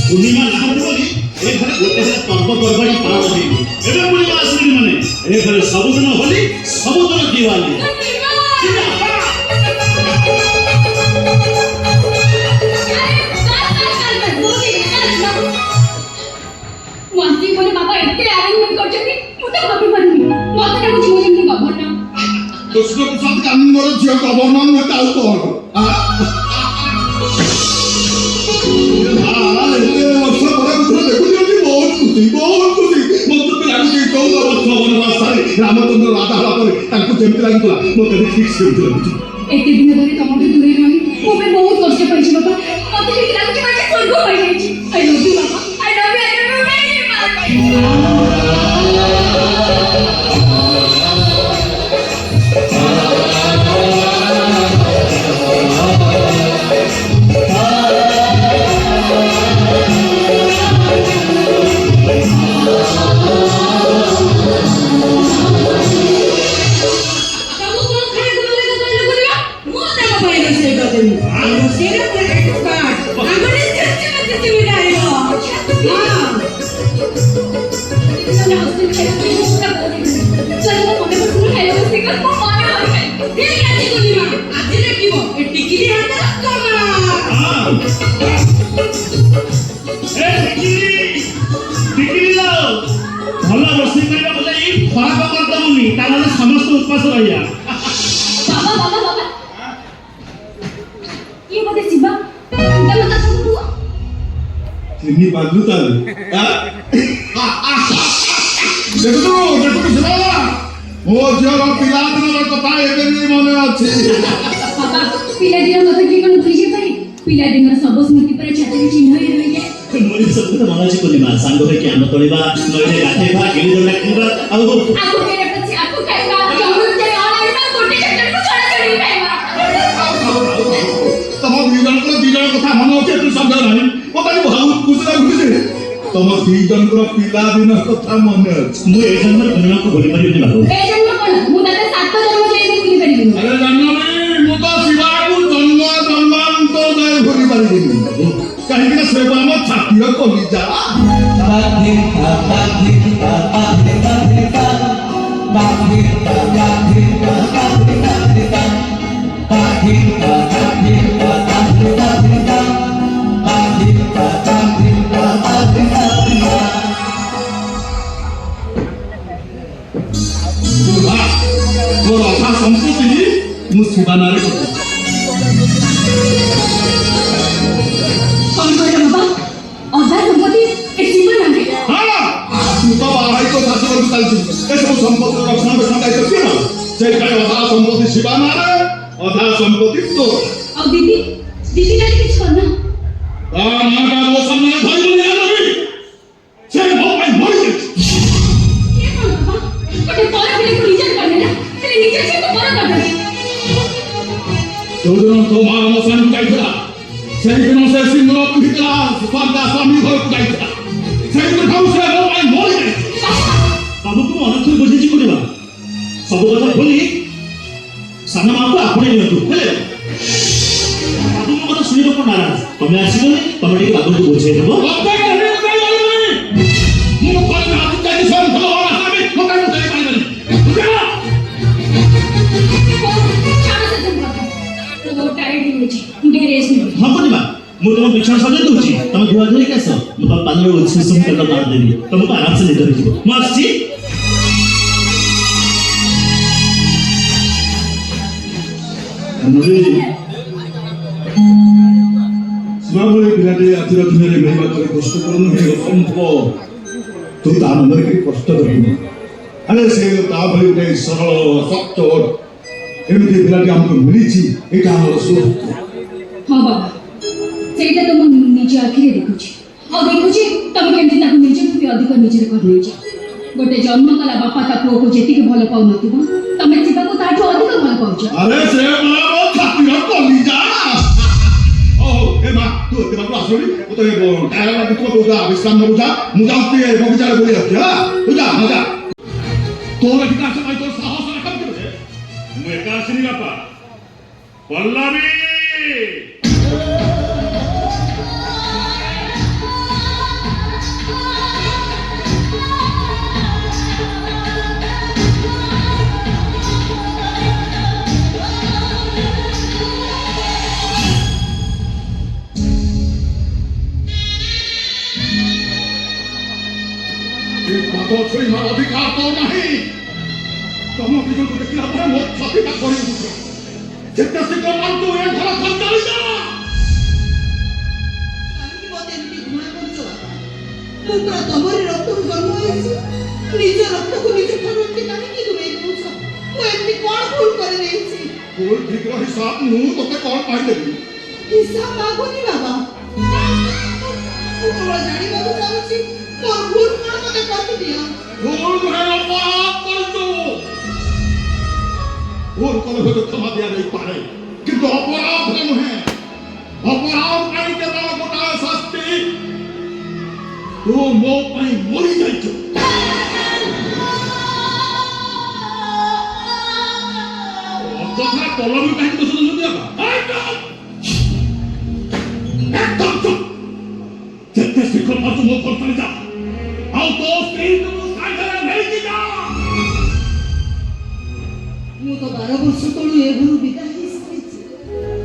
ପୂର୍ଣ୍ଣିମା ନାହାନ୍ତି ବୋଲି ଏ ଘରେ ଗୋଟେ ହେଲେ ପର୍ବପର୍ବାଣି ପାଳନ ହେଇନି। ଏବେ ପୂର୍ଣ୍ଣିମା ଆସିନି ମାନେ ଏ ଘରେ ସବୁଦିନ ହୋଲି ସବୁଦିନ ଦିୱାଲି। कृष्ण प्रसाद कानून मोर झील गवर्नर नेता कौन रामचंद्र राधा जमी लगुला मत ठीक से एते दिन धरी तुमठू दूरे रही मोबे बहुत कष्ट पाइछि बाबा मते ठीक लागुछि माजे स्वर्ग पाइ जाइछि आई लव यू बाबा आई लव यू समस्त उपवास रहिया बाबा बाबा बाबा ये बोले शिवा तुम मत सुनो तिनी बाजू ताल देखो शिवा ओ जर पिला दिन कथा एबे भी मने अछि बाबा पिला दिन कथा की कोन भूली पाई पिला दिन सब स्मृति पर छाती चिन्ह ही रहि जाए मोरी सब तो मन अछि पूर्णिमा सांग होय के हम तोड़ीबा नइले गाथेबा गिली दंडा खेलबा आगो मेरे पछी आपको खाइबा जंगल जाय ऑनलाइन में गोटे चक्कर को छोड़ा छोड़ी खाइबा तम दिजन कथा मन अछि तू समझ नाही ओतानी बहुत खुश लागुछि जे तम दिजन को पिला दिन कथा मन अछि मु ए जन्म पूर्णिमा को भूली परिबनि बाबू ए जन्म कोन मु दादा सात जन्म जाय भूली परिबिनी अरे जन्म मु तो शिवा को जन्म जन्मांत जाय भूली परिबिनी कहीं ना से हम छाती को लीजा संस्कृति मुसीबानारे अधा संपत्ति ए जीवन आहे हां तू तो बाहाई को सासु को चालछु ए सब संपत्ति रक्षणाबेक्षण दायित्व के ना से काय अधा संपत्ति शिवानारे अधा संपत्ति तो और दीदी दीदी ने किछ करना मां का वो सामने भाई बोले आ रही से वो भाई मर गई ये कौन बाबा कटे तोरे पिले को रिजेक्ट कर देना तेरे नीचे से तो बड़ा कर दे तो दोनों तो मां मसान जाई था से दिन से सिंह पिटला स्वादा स्वामी घर जाई था से दिन खाऊ से वो भाई मर गई बाबू को अनर्थ बुझिछि कोनिबा सब कथा बोली साना मां को आपणे नियंतु हेले बाबू को कथा सुनिबो को नाराज तमे आसीबो तमे टिके बाबू को बुझे देबो मु कोन हाथ जाई सन भलो वाला हमें लोकाई को जाई पाइबनी छाड़ से तुम बाबा तो टाइड हो छी मुझे रेस्ट नहीं हां कोनिबा मु तुम बिछाण सजे दउछि तमे धुआ धुई केस मु तम पानी रो सुसुम करता मार देबी तुमको आराम से निकल जिवो मु आछि मुझे स्वाभाविक पिलाटे आतिर दिନରେ मेहमा करे कष्ट करनु हे असंभव तू ता मन के कष्ट करनु अरे से ता भली उठे सरल सत्य एमिति पिलाटे हमको मिलिछि एटा हमर सुख हां बाबा सेटा तो मु निजे आखिरे देखुछि और देखुछि तमे केमति ताको निजे भी अधिक निजे कर लेछि गोटे जन्म कला बापा ता पुओ को जेति के भलो पाउ नथिबो तमे शिवा को ताठो अधिक भलो पाउछ अरे से मां खातिर कली जा ओ ए मां तू ते बाबू आसोली तो ए टायर ला बिको तो जा विश्राम न बुझा मुजास्ती ए बगीचा रे बोली रखिया तू जा मजा तोरा की कासे भाई तो साहस रकम के मु एकासिनी बापा पल्लवी ଛୁଇଁବାର ଅଧିକାର ତ ନାହିଁ। ତମ ଦିଜଣକୁ ଦେଖିଲା ପରେ ମୋ ଛାତିଟା କରି ଉଠୁଛି। ଯେତେ ଶୀଘ୍ର ପାରୁଛୁ ଏ ଘର ଛାଡ଼ି ଚାଲିଯା। କାହିଁକି ମୋତେ ଏମିତି ଘୃଣା କରୁଛ ବାପା? ମୁଁ ପୁରା ତମରି ରକ୍ତରୁ ଜନ୍ମ ହୋଇଛି। ନିଜ ରକ୍ତକୁ ନିଜ ଠାରୁ ଏମିତି କାହିଁକି ଦୂରେଇ ଦଉଛ? ମୁଁ ଏମିତି କଣ ଭୁଲ କରିଦେଇଛି? ଭୁଲ ଠିକର ହିସାବ ମୁଁ ତୋତେ କଣ ପାଇଦେବି? ହିସାବ ମାଗୁନି ବାବା। ମୁଁ କେବଳ ଜାଣିବାକୁ ଚାହୁଁଛି ମୋର ଭୁଲ କଣ ମୋତେ କହିଦିଅ। ଭୁଲ ନୁହେଁ, ଅପରାଧ କରିଛୁ। ଭୁଲ କଲେ ହୁଏତ କ୍ଷମା ଦିଆଯାଇପାରେ, କିନ୍ତୁ ଅପରାଧ ନୁହେଁ। ଅପରାଧ ପାଇଁ କେବଳ ଗୋଟାଏ ଶାସ୍ତି, ତୁ ମୋ ପାଇଁ ମରିଯାଇଛୁ। ଅଯଥା ପଲବି କାହିଁକି ଦୋଷ ଦଉଛନ୍ତି ବାପା? ଏକଦମ ଚୁପ। ଯେତେ ଶୀଘ୍ର ପାରୁଛୁ ମୋ ଘର ଚାଲି ଯା। ଆଉ ତୋ ସ୍ତ୍ରୀକୁ ତୁ ସାଙ୍ଗରେ ନେଇକି ଯା। ମୁଁ ତ 12 ବର୍ଷ ତଳୁ ଏ ଘରୁ ବିଦାୟ